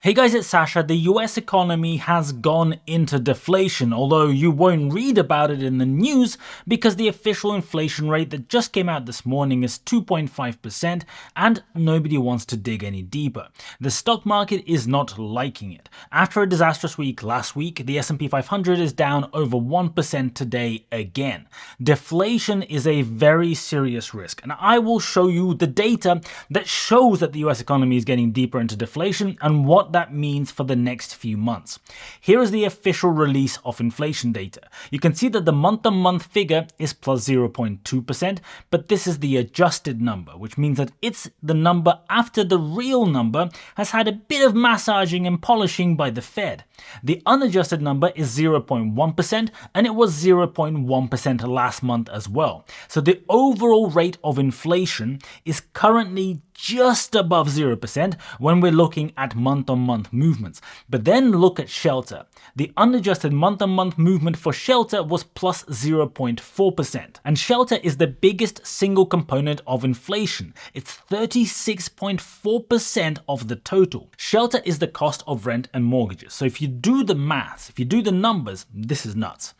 Hey guys, it's Sasha. The US economy has gone into deflation, although you won't read about it in the news because the official inflation rate that just came out this morning is 2.5% and nobody wants to dig any deeper. The stock market is not liking it. After a disastrous week last week, the S&P 500 is down over 1% today again. Deflation is a very serious risk, and I will show you the data that shows that the US economy is getting deeper into deflation and what that means for the next few months. Here is the official release of inflation data. You can see that the month-on-month figure is plus 0.2%, but this is the adjusted number, which means that it's the number after the real number has had a bit of massaging and polishing by the Fed. The unadjusted number is 0.1%, and it was 0.1% last month as well. So the overall rate of inflation is currently just above 0% when we're looking at month-on-month movements. But then look at shelter. The unadjusted month-on-month movement for shelter was plus 0.4%. And shelter is the biggest single component of inflation. It's 36.4% of the total. Shelter is the cost of rent and mortgages. So if you do the maths, if you do the numbers, this is nuts.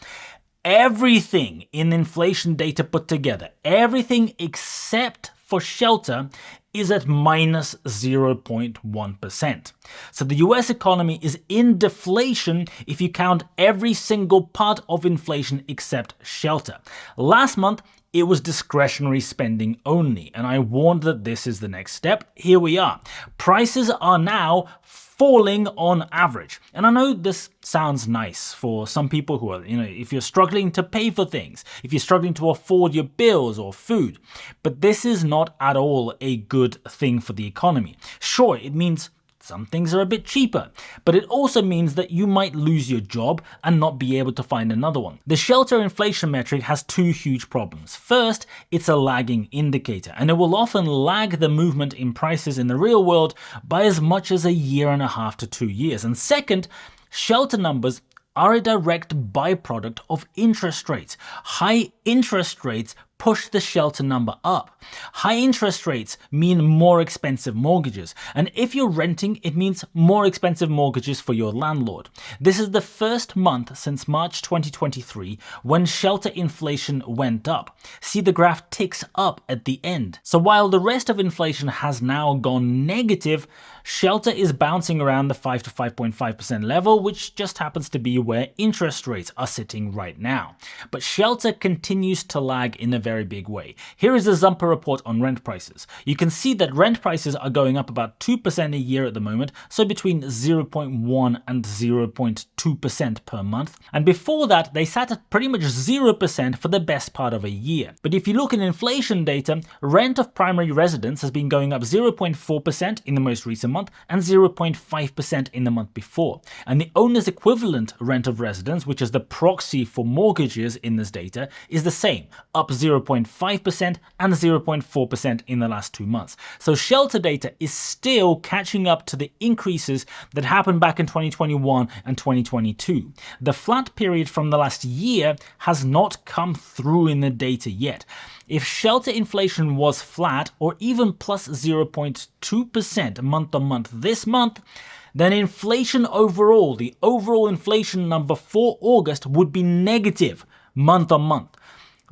Everything in inflation data put together, everything except for shelter, is at minus 0.1%. So the US economy is in deflation if you count every single part of inflation except shelter. Last month, it was discretionary spending only, and I warned that this is the next step. Here we are. Prices are now falling on average. And I know this sounds nice for some people who are, if you're struggling to pay for things, if you're struggling to afford your bills or food, but this is not at all a good thing for the economy. Sure, it means some things are a bit cheaper, but it also means that you might lose your job and not be able to find another one. The shelter inflation metric has two huge problems. First, it's a lagging indicator, and it will often lag the movement in prices in the real world by as much as a year and a half to 2 years. And second, shelter numbers are a direct byproduct of interest rates. High interest rates push the shelter number up. High interest rates mean more expensive mortgages, and if you're renting, it means more expensive mortgages for your landlord. This is the first month since March 2023 when shelter inflation went up. See, the graph ticks up at the end. So while the rest of inflation has now gone negative, shelter is bouncing around the 5 to 5.5% level, which just happens to be where interest rates are sitting right now. But shelter continues to lag in a very big way. Here is a Zumper report on rent prices. You can see that rent prices are going up about 2% a year at the moment, so between 0.1 and 0.2% per month. And before that, they sat at pretty much 0% for the best part of a year. But if you look at inflation data, rent of primary residence has been going up 0.4% in the most recent month and 0.5% in the month before. And the owner's equivalent rent of residence, which is the proxy for mortgages in this data, is the same, up 0.5% and 0.4% in the last 2 months. So shelter data is still catching up to the increases that happened back in 2021 and 2022. The flat period from the last year has not come through in the data yet. If shelter inflation was flat or even plus 0.2% month on month this month, then inflation overall, the overall inflation number for August would be negative month on month.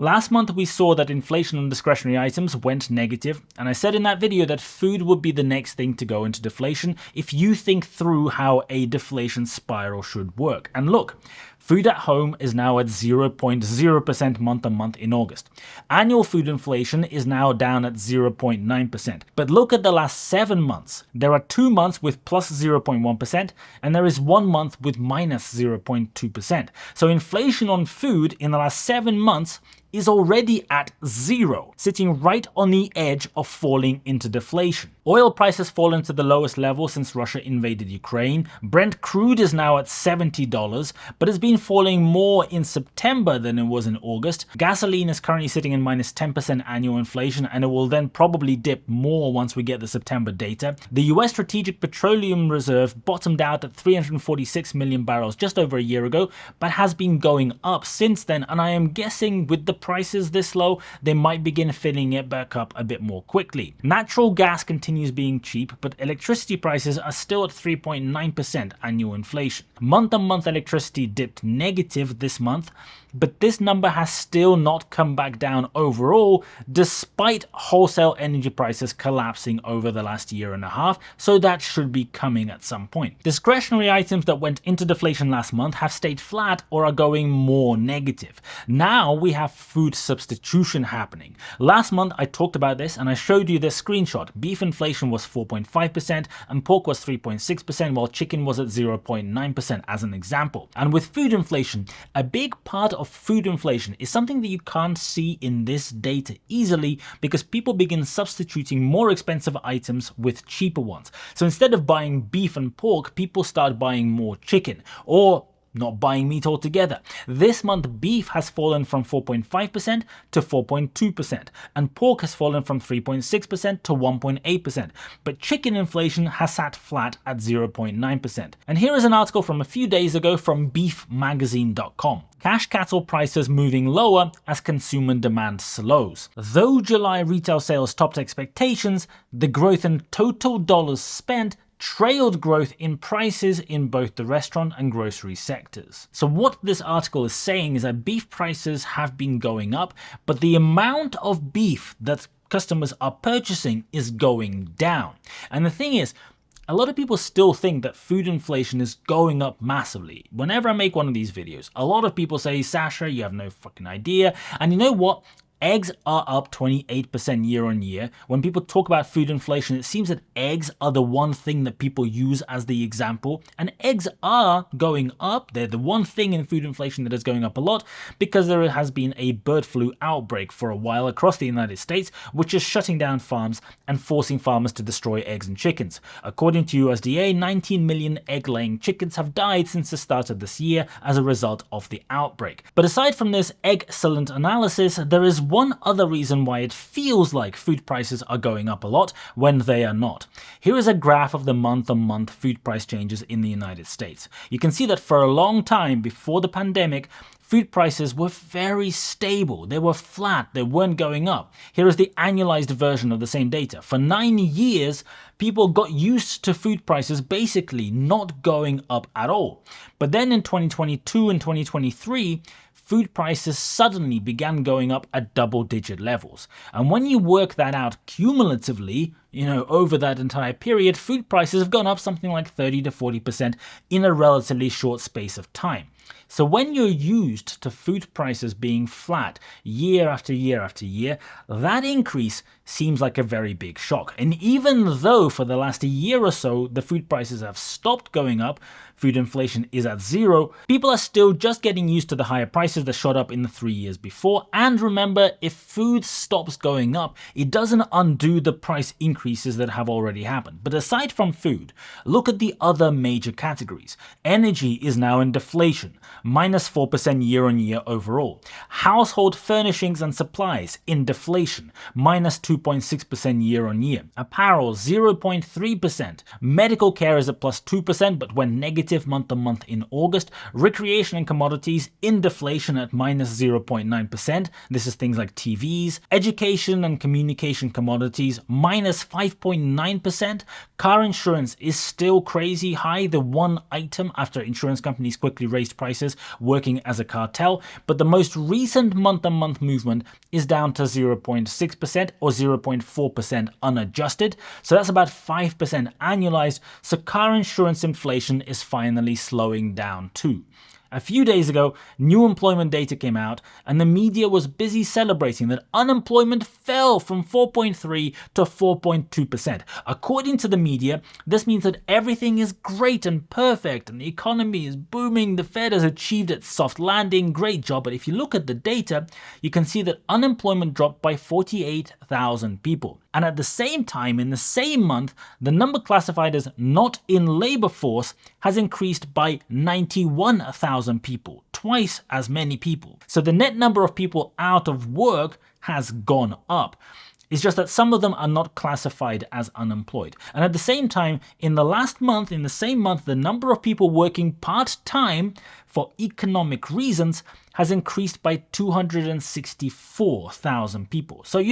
Last month, we saw that inflation on discretionary items went negative, and I said in that video that food would be the next thing to go into deflation if you think through how a deflation spiral should work. And look, food at home is now at 0.0% month on month in August. Annual food inflation is now down at 0.9%. But look at the last 7 months. There are 2 months with plus 0.1%, and there is 1 month with minus 0.2%. So inflation on food in the last 7 months is already at 0, sitting right on the edge of falling into deflation. Oil price has fallen to the lowest level since Russia invaded Ukraine. Brent crude is now at $70, but has been falling more in September than it was in August. Gasoline is currently sitting in minus 10% annual inflation, and it will then probably dip more once we get the September data. The US Strategic Petroleum Reserve bottomed out at 346 million barrels just over a year ago, but has been going up since then, and I am guessing with the with prices this low, they might begin filling it back up a bit more quickly. Natural gas continues being cheap, but electricity prices are still at 3.9% annual inflation. Month-on-month electricity dipped negative this month, but this number has still not come back down overall, despite wholesale energy prices collapsing over the last year and a half, so that should be coming at some point. Discretionary items that went into deflation last month have stayed flat or are going more negative. Now we have food substitution happening. Last month I talked about this and I showed you this screenshot. Beef inflation was 4.5% and pork was 3.6%, while chicken was at 0.9% as an example. And with food inflation, a big part of food inflation is something that you can't see in this data easily because people begin substituting more expensive items with cheaper ones. So instead of buying beef and pork, people start buying more chicken or not buying meat altogether. This month, beef has fallen from 4.5% to 4.2%, and pork has fallen from 3.6% to 1.8%, but chicken inflation has sat flat at 0.9%. And here is an article from a few days ago from beefmagazine.com. Cash cattle prices moving lower as consumer demand slows. Though July retail sales topped expectations, the growth in total dollars spent trailed growth in prices in both the restaurant and grocery sectors. So what this article is saying is that beef prices have been going up, but the amount of beef that customers are purchasing is going down. And the thing is, a lot of people still think that food inflation is going up massively. Whenever I make one of these videos, a lot of people say, Sasha, you have no fucking idea. And you know what? Eggs are up 28% year on year. When people talk about food inflation, it seems that eggs are the one thing that people use as the example. And eggs are going up. They're the one thing in food inflation that is going up a lot because there has been a bird flu outbreak for a while across the United States, which is shutting down farms and forcing farmers to destroy eggs and chickens. According to USDA, 19 million egg-laying chickens have died since the start of this year as a result of the outbreak. But aside from this excellent analysis, there is one other reason why it feels like food prices are going up a lot when they are not. Here is a graph of the month-on-month food price changes in the United States. You can see that for a long time before the pandemic, food prices were very stable. They were flat. They weren't going up. Here is the annualized version of the same data. For 9 years, people got used to food prices basically not going up at all. But then in 2022 and 2023, food prices suddenly began going up at double-digit levels. And when you work that out cumulatively, over that entire period, food prices have gone up something like 30 to 40% in a relatively short space of time. So when you're used to food prices being flat year after year after year, that increase seems like a very big shock. And even though for the last year or so the food prices have stopped going up, food inflation is at zero, people are still just getting used to the higher prices that shot up in the 3 years before. And remember, if food stops going up, it doesn't undo the price increases that have already happened. But aside from food, look at the other major categories. Energy is now in deflation, minus 4% year on year overall. Household furnishings and supplies in deflation, minus 2.6% year on year. Apparel, 0.3%. Medical care is at plus 2%, but went negative month on month in August. Recreation and commodities in deflation at minus 0.9%. This is things like TVs. Education and communication commodities, minus 5.9%. Car insurance is still crazy high, the one item after insurance companies quickly raised prices, working as a cartel. But the most recent month-on-month movement is down to 0.6% or 0.4% unadjusted. So that's about 5% annualized. So car insurance inflation is finally slowing down too. A few days ago, new employment data came out and the media was busy celebrating that unemployment fell from 4.3 to 4.2%. According to the media, this means that everything is great and perfect and the economy is booming, the Fed has achieved its soft landing, great job. But if you look at the data, you can see that unemployment dropped by 48,000 people. And at the same time, in the same month, the number classified as not in labor force has increased by 91,000 people, twice as many people. So the net number of people out of work has gone up. It's just that some of them are not classified as unemployed. And at the same time, in the same month, the number of people working part-time for economic reasons has increased by 264,000 people. So,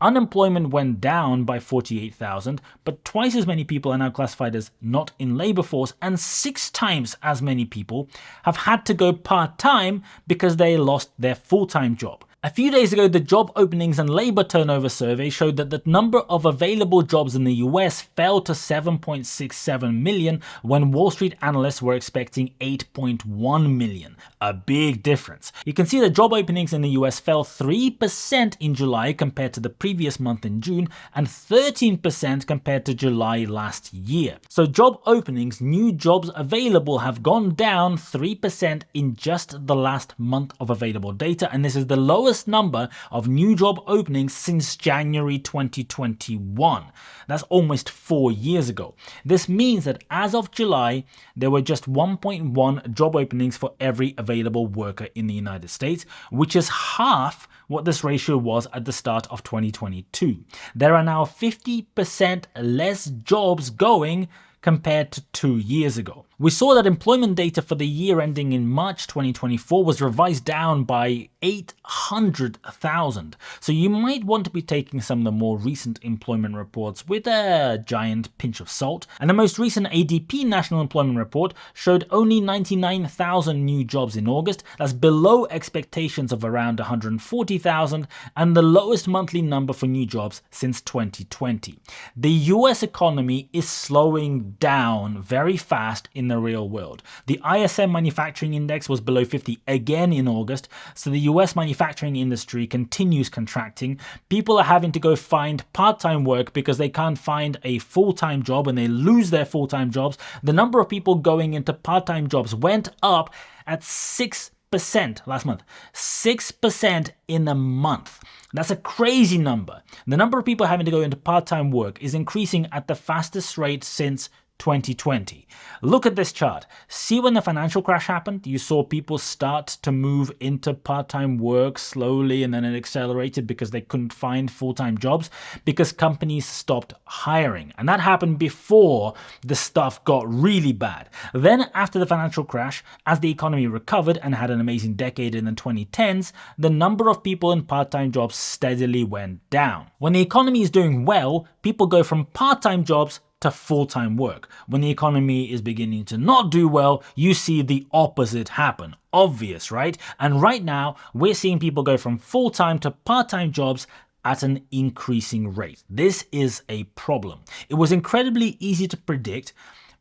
unemployment went down by 48,000, but twice as many people are now classified as not in labor force, and 6 times as many people have had to go part-time because they lost their full-time job. A few days ago, the Job Openings and Labor Turnover Survey showed that the number of available jobs in the US fell to 7.67 million when Wall Street analysts were expecting 8.1 million. A big difference. You can see that job openings in the US fell 3% in July compared to the previous month in June, and 13% compared to July last year. So job openings, new jobs available, have gone down 3% in just the last month of available data, and this is the lowest number of new job openings since January 2021. That's almost 4 years ago. This means that as of July, there were just 1.1 job openings for every available worker in the United States, which is half what this ratio was at the start of 2022. There are now 50% less jobs going compared to 2 years ago. We saw that employment data for the year ending in March 2024 was revised down by 800,000. So you might want to be taking some of the more recent employment reports with a giant pinch of salt. And the most recent ADP National Employment Report showed only 99,000 new jobs in August. That's below expectations of around 140,000 and the lowest monthly number for new jobs since 2020. The US economy is slowing down very fast in the real world. The ISM manufacturing index was below 50 again in August, so the US manufacturing industry continues contracting. People are having to go find part-time work because they can't find a full-time job and they lose their full-time jobs. The number of people going into part-time jobs went up at 6% last month. 6% in a month. That's a crazy number. The number of people having to go into part-time work is increasing at the fastest rate since 2020. Look at this chart. See when the financial crash happened? You saw people start to move into part-time work slowly, and then it accelerated because they couldn't find full-time jobs because companies stopped hiring. And that happened before the stuff got really bad. Then after the financial crash, as the economy recovered and had an amazing decade in the 2010s, the number of people in part-time jobs steadily went down. When the economy is doing well, people go from part-time jobs to full-time work. When the economy is beginning to not do well, you see the opposite happen. Obvious, right? And right now, we're seeing people go from full-time to part-time jobs at an increasing rate. This is a problem. It was incredibly easy to predict,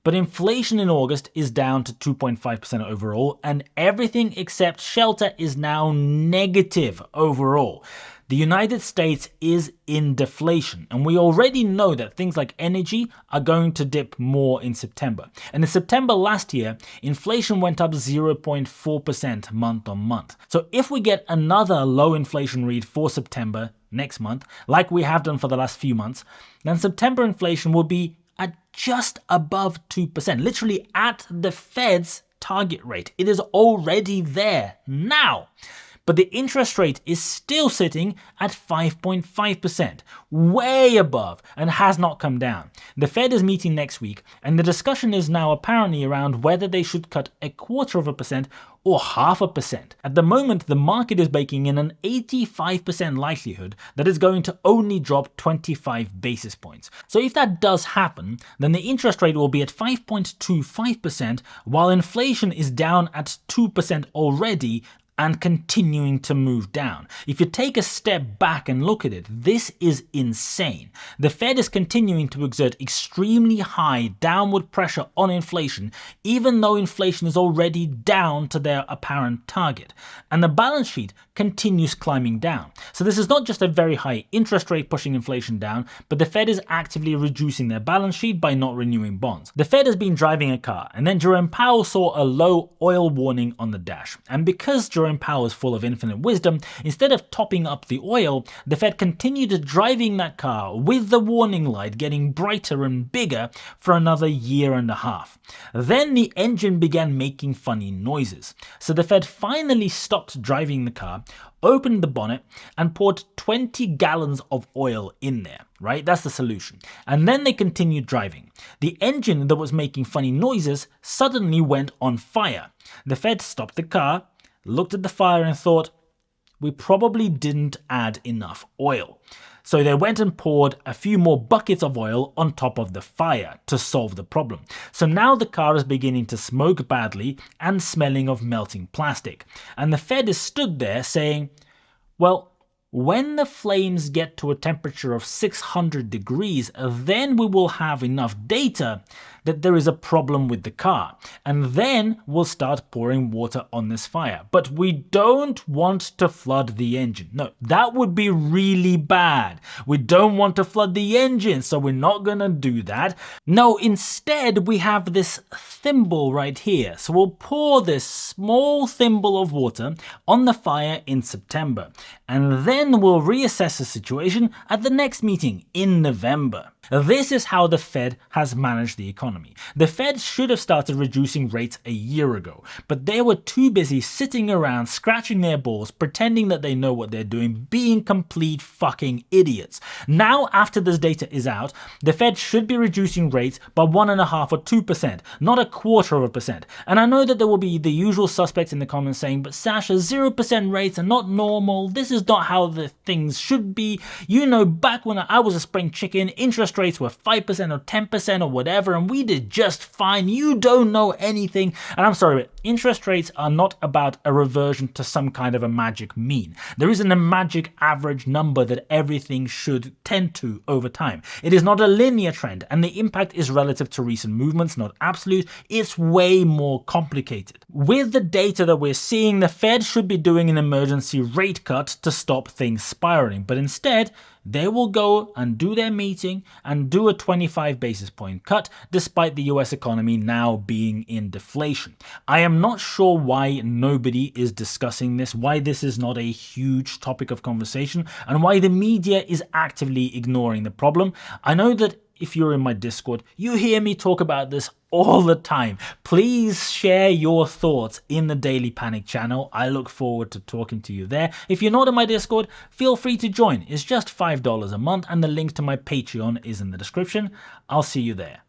but inflation in August is down to 2.5% overall, and everything except shelter is now negative overall. The United States is in deflation, and we already know that things like energy are going to dip more in September. And in September last year, inflation went up 0.4% month on month. So if we get another low inflation read for September next month, like we have done for the last few months, then September inflation will be at just above 2%, literally at the Fed's target rate. It is already there now. But the interest rate is still sitting at 5.5%, way above, and has not come down. The Fed is meeting next week, and the discussion is now apparently around whether they should cut 0.25% or 0.5%. At the moment, the market is baking in an 85% likelihood that it's going to only drop 25 basis points. So if that does happen, then the interest rate will be at 5.25%, while inflation is down at 2% already, and continuing to move down. If you take a step back and look at it, this is insane. The Fed is continuing to exert extremely high downward pressure on inflation, even though inflation is already down to their apparent target. And the balance sheet continues climbing down. So this is not just a very high interest rate pushing inflation down, but the Fed is actively reducing their balance sheet by not renewing bonds. The Fed has been driving a car, and then Jerome Powell saw a low oil warning on the dash. And because Jerome Jerome Powell's full of infinite wisdom, instead of topping up the oil, the Fed continued driving that car with the warning light getting brighter and bigger for another year and a half. Then the engine began making funny noises. So the Fed finally stopped driving the car, opened the bonnet, and poured 20 gallons of oil in there, right? That's the solution. And then they continued driving. The engine that was making funny noises suddenly went on fire. The Fed stopped the car, looked at the fire and thought, we probably didn't add enough oil. So they went and poured a few more buckets of oil on top of the fire to solve the problem. So now the car is beginning to smoke badly and smelling of melting plastic. And the Fed is stood there saying, well, when the flames get to a temperature of 600 degrees, then we will have enough data that there is a problem with the car. And then we'll start pouring water on this fire. But we don't want to flood the engine. No, that would be really bad. We don't want to flood the engine, so we're not going to do that. No, instead we have this thimble right here. So we'll pour this small thimble of water on the fire in September. And then we'll reassess the situation at the next meeting in November. This is how the Fed has managed the economy. The Fed should have started reducing rates a year ago, but they were too busy sitting around scratching their balls, pretending that they know what they're doing, being complete fucking idiots. Now, after this data is out, the Fed should be reducing rates by 1.5% or 2%, not 0.25%. And I know that there will be the usual suspects in the comments saying, but Sasha, 0% rates are not normal. This is not how the things should be. You know, back when I was a spring chicken, interest rates were 5% or 10% or whatever, and we did just fine. You don't know anything. And I'm sorry, but interest rates are not about a reversion to some kind of a magic mean. There isn't a magic average number that everything should tend to over time. It is not a linear trend, and the impact is relative to recent movements, not absolute. It's way more complicated. With the data that we're seeing, the Fed should be doing an emergency rate cut to stop things spiraling, but instead, they will go and do their meeting and do a 25 basis point cut, despite the US economy now being in deflation. I am not sure why nobody is discussing this, why this is not a huge topic of conversation, and why the media is actively ignoring the problem. I know that if you're in my Discord, you hear me talk about this all the time. Please share your thoughts in the Daily Panic channel. I look forward to talking to you there. If you're not in my Discord, feel free to join. It's just $5 a month, and the link to my Patreon is in the description. I'll see you there.